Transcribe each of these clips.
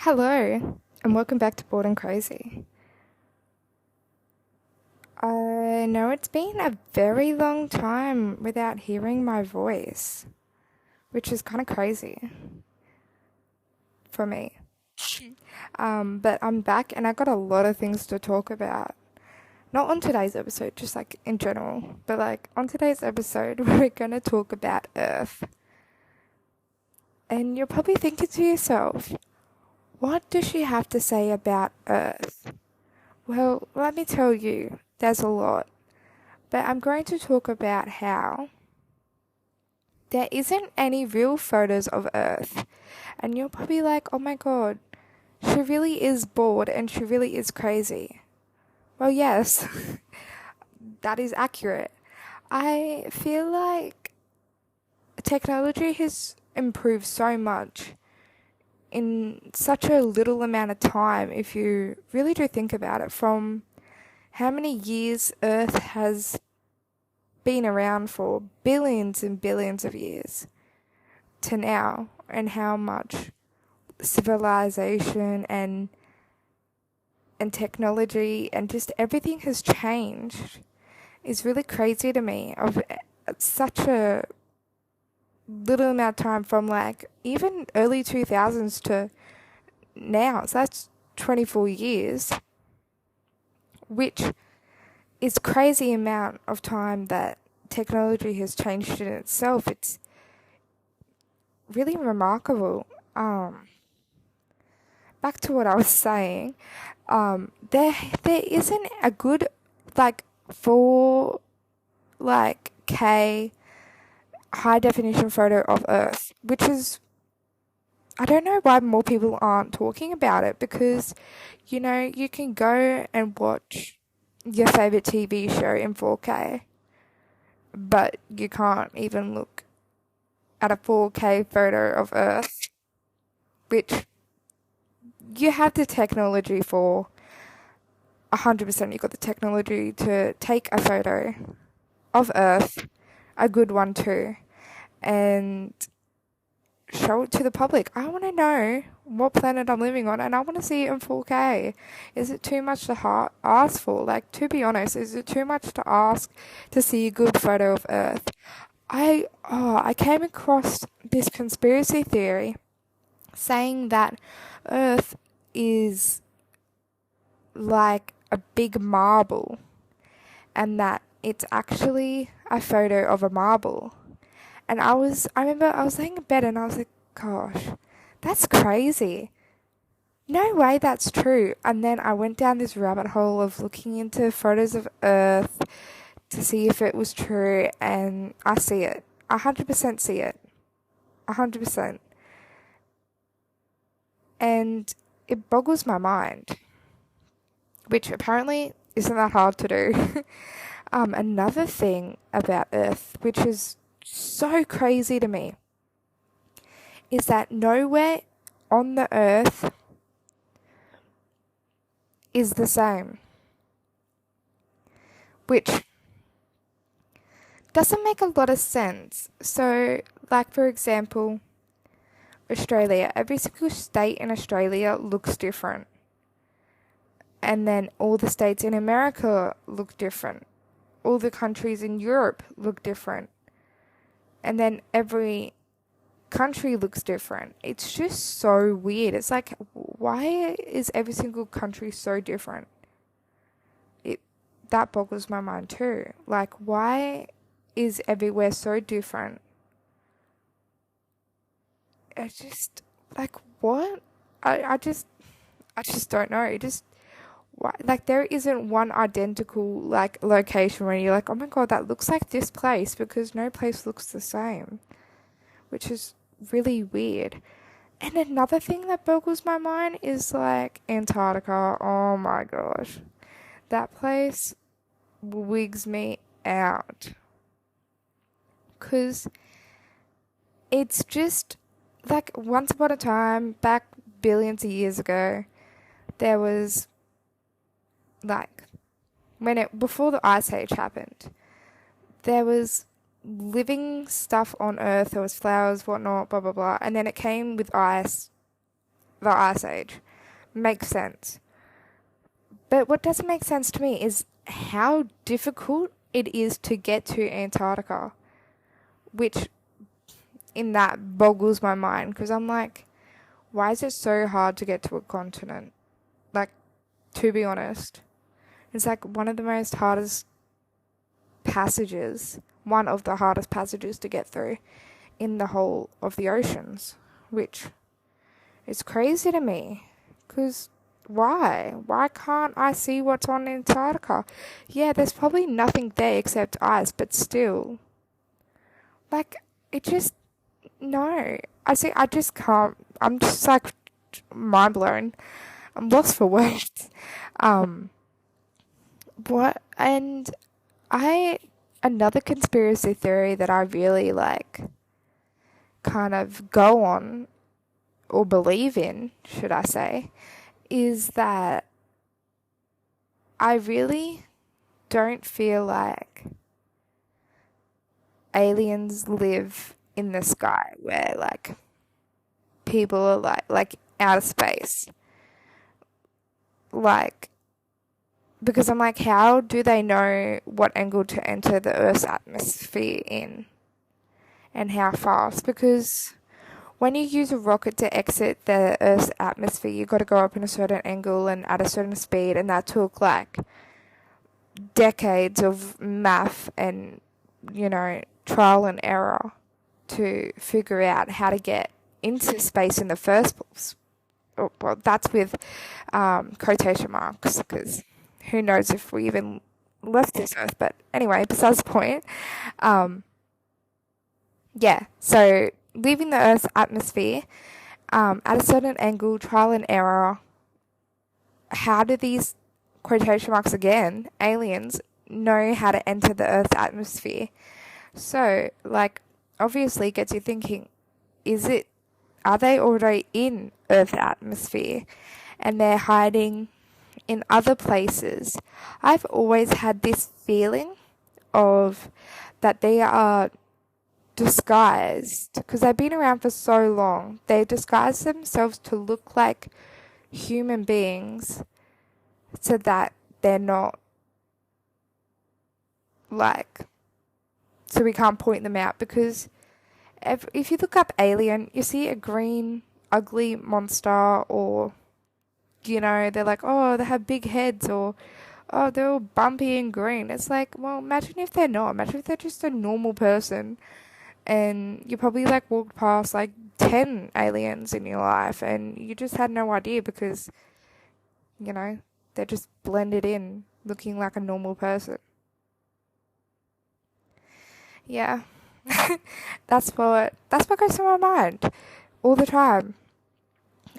Hello, and welcome back to Bored and Crazy. I know it's been a very long time without hearing my voice, which is kind of crazy for me. But I'm back and I got a lot of things to talk about. Not on today's episode, just like in general, but like on today's episode, we're gonna talk about Earth. And you're probably thinking to yourself, what does she have to say about Earth? Well, let me tell you, there's a lot. But I'm going to talk about how there isn't any real photos of Earth. And you're probably like, oh my god, she really is bored and she really is crazy. Well, yes, that is accurate. I feel like technology has improved so much in such a little amount of time if you really do think about it, from how many years Earth has been around for, billions and billions of years, to now, and how much civilization and technology and just everything has changed is really crazy to me, of such a little amount of time, from like even early 2000s to now. So that's 24 years, which is crazy amount of time that technology has changed in itself. It's really remarkable. Back to what I was saying. There isn't a good like full like K high definition photo of Earth, which is, I don't know why more people aren't talking about it, because you can go and watch your favorite TV show in 4K, but you can't even look at a 4K photo of Earth, which you have the technology for. 100% you got the technology to take a photo of Earth, a good one too, and show it to the public. I want to know what planet I'm living on, and I want to see it in 4K. Is it too much to ask for? Like, to be honest, is it too much to ask to see a good photo of Earth? I came across this conspiracy theory saying that Earth is like a big marble, and that it's actually a photo of a marble. And I remember I was laying in bed and I was like, gosh, that's crazy. No way that's true. And then I went down this rabbit hole of looking into photos of Earth to see if it was true, and I see it. 100% see it. 100%. And it boggles my mind, which apparently isn't that hard to do. Another thing about Earth, which is so crazy to me, is that nowhere on the Earth is the same, which doesn't make a lot of sense. So, like for example, Australia, every single state in Australia looks different. And then all the states in America look different. All the countries in Europe look different. And then every country looks different. It's just so weird. It's like, why is every single country so different? That boggles my mind too. Like, why is everywhere so different? It's just like, what? I just don't know. It just, why, like, there isn't one identical like location where you're like, oh my god, that looks like this place, because no place looks the same, which is really weird. And another thing that boggles my mind is like Antarctica. Oh my gosh, that place wigs me out, because it's just like, once upon a time, back billions of years ago, there was like, before the ice age happened, there was living stuff on Earth. There was flowers, whatnot, blah blah blah, and then it came with ice the Ice Age. Makes sense. But what doesn't make sense to me is how difficult it is to get to Antarctica, which in that boggles my mind because I'm like, why is it so hard to get to a continent? Like, to be honest, it's like one of the hardest passages to get through in the whole of the oceans, which is crazy to me because why? Why can't I see what's on Antarctica? Yeah, there's probably nothing there except ice, but still. Like, it just, no. I just can't. I'm just like mind blown. I'm lost for words. What? And another conspiracy theory that I really like kind of go on or believe in, should I say, is that I really don't feel like aliens live in the sky where like people are like outer space. Like, because I'm like, how do they know what angle to enter the Earth's atmosphere in and how fast? Because when you use a rocket to exit the Earth's atmosphere, you got to go up in a certain angle and at a certain speed, and that took like decades of math and, trial and error to figure out how to get into space in the first place. Well, that's with quotation marks, because who knows if we even left this Earth. But anyway, besides the point. Yeah, so leaving the Earth's atmosphere at a certain angle, trial and error. How do these quotation marks again, aliens, know how to enter the Earth's atmosphere? So, like, obviously gets you thinking, are they already in Earth's atmosphere and they're hiding in other places? I've always had this feeling of that they are disguised, because they've been around for so long. They disguise themselves to look like human beings so that they're not like, so we can't point them out. Because if you look up alien, you see a green ugly monster, or they're like, oh, they have big heads, or oh, they're all bumpy and green. It's like, well, imagine if they're not. Imagine if they're just a normal person and you probably like walked past like 10 aliens in your life and you just had no idea because they're just blended in looking like a normal person. Yeah. that's what goes through my mind all the time.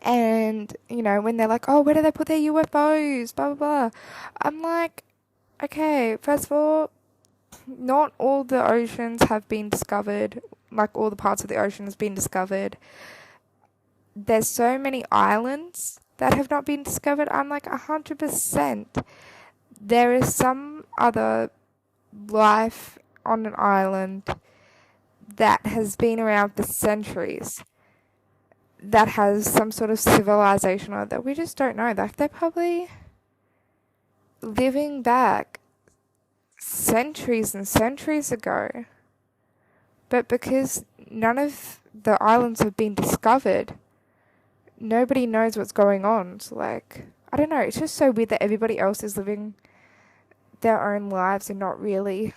And when they're like, oh, where do they put their UFOs, blah blah blah, I'm like, okay, first of all, not all the oceans have been discovered, like all the parts of the ocean has been discovered. There's so many islands that have not been discovered. I'm like 100% there is some other life on an island that has been around for centuries, that has some sort of civilization on it that we just don't know. Like, they're probably living back centuries and centuries ago. But because none of the islands have been discovered, nobody knows what's going on. So, like, I don't know, it's just so weird that everybody else is living their own lives and not really.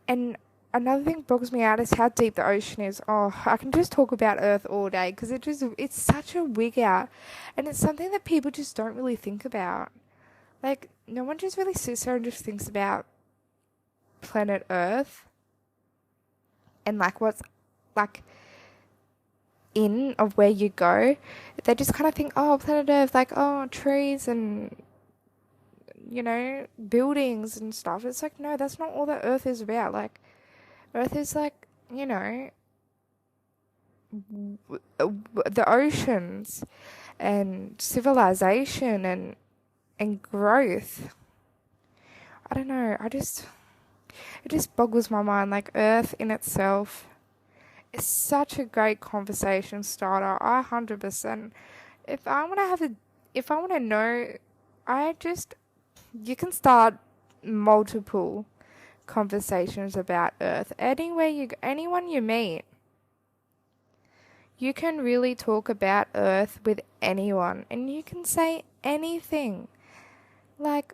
And another thing that boggles me out is how deep the ocean is. Oh, I can just talk about Earth all day because it's such a wig out. And it's something that people just don't really think about. Like, no one just really sits there and just thinks about planet Earth and like what's like in of where you go. They just kind of think, oh, planet Earth, like, oh, trees and buildings and stuff. It's like, no, that's not all that Earth is about. Like, Earth is like, the oceans and civilization and growth. I don't know, it just boggles my mind. Like, Earth in itself It's such a great conversation starter. 100%. If I want to have a, if I want to know, I just, you can start multiple conversations about Earth. Anyone you meet, you can really talk about Earth with anyone, and you can say anything, like,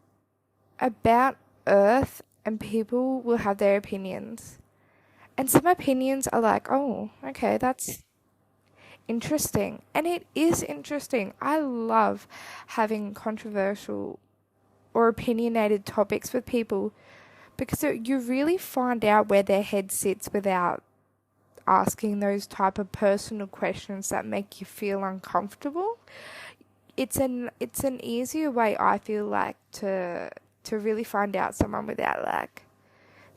about Earth, and people will have their opinions. And some opinions are like, oh, okay, that's interesting. And it is interesting. I love having controversial or opinionated topics with people because you really find out where their head sits without asking those type of personal questions that make you feel uncomfortable. It's an easier way, I feel like, to really find out someone without like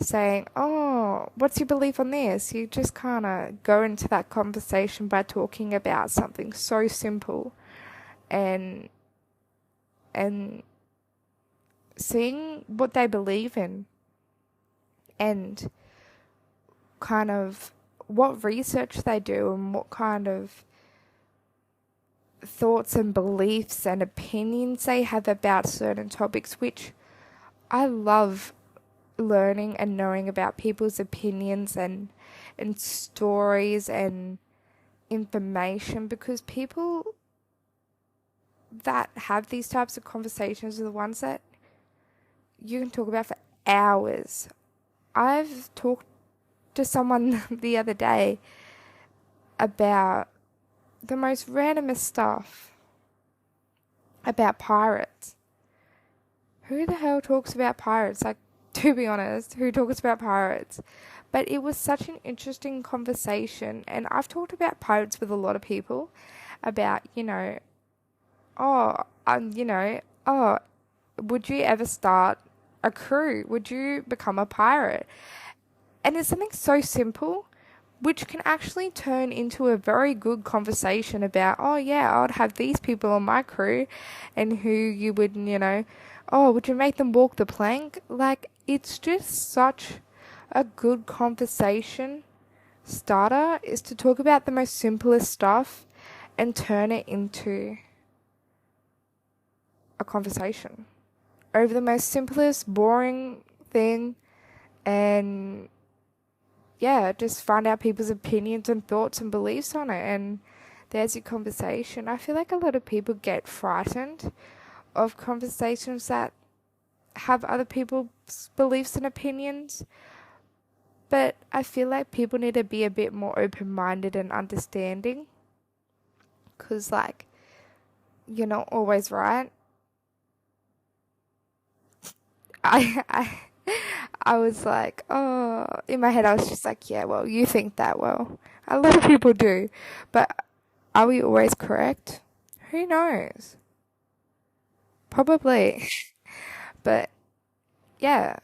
saying, oh, what's your belief on this? You just kind of go into that conversation by talking about something so simple and seeing what they believe in and kind of what research they do and what kind of thoughts and beliefs and opinions they have about certain topics, which I love learning and knowing about people's opinions and stories and information, because people that have these types of conversations are the ones that you can talk about for hours. I've talked to someone the other day about the most randomest stuff about pirates. Who the hell talks about pirates? Like, to be honest, who talks about pirates? But it was such an interesting conversation, and I've talked about pirates with a lot of people about, would you ever start a crew? Would you become a pirate? And it's something so simple, which can actually turn into a very good conversation about, oh yeah, I'd have these people on my crew, and who you would, would you make them walk the plank? Like, it's just such a good conversation starter, is to talk about the most simplest stuff and turn it into a conversation over the most simplest, boring thing, and yeah, just find out people's opinions and thoughts and beliefs on it, and there's your conversation. I feel like a lot of people get frightened of conversations that have other people's beliefs and opinions, but I feel like people need to be a bit more open-minded and understanding, because, like, you're not always right. I was like, oh, in my head I was just like, yeah, well, you think that, well, a lot of people do, but are we always correct? Who knows? Probably. But yeah,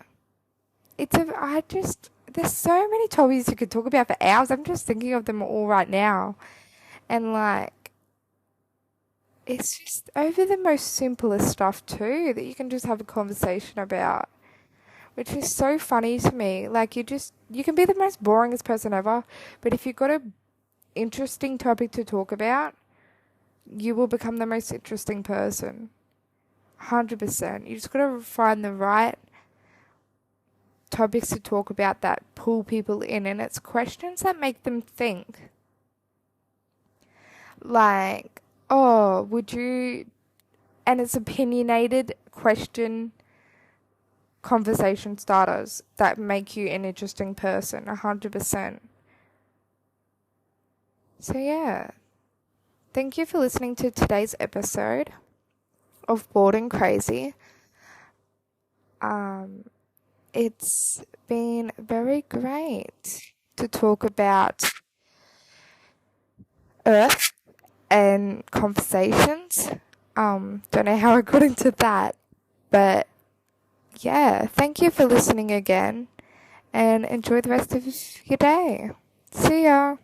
there's so many topics you could talk about for hours. I'm just thinking of them all right now. And like, it's just over the most simplest stuff too that you can just have a conversation about, which is so funny to me. Like, you can be the most boringest person ever, but if you've got a interesting topic to talk about, you will become the most interesting person. 100%. You just gotta find the right topics to talk about that pull people in, and it's questions that make them think. Like, oh, and it's opinionated conversation starters that make you an interesting person, 100%. So yeah, thank you for listening to today's episode of Bored and Crazy. It's been very great to talk about Earth and conversations. Don't know how I got into that, but yeah, thank you for listening again, and enjoy the rest of your day. See ya.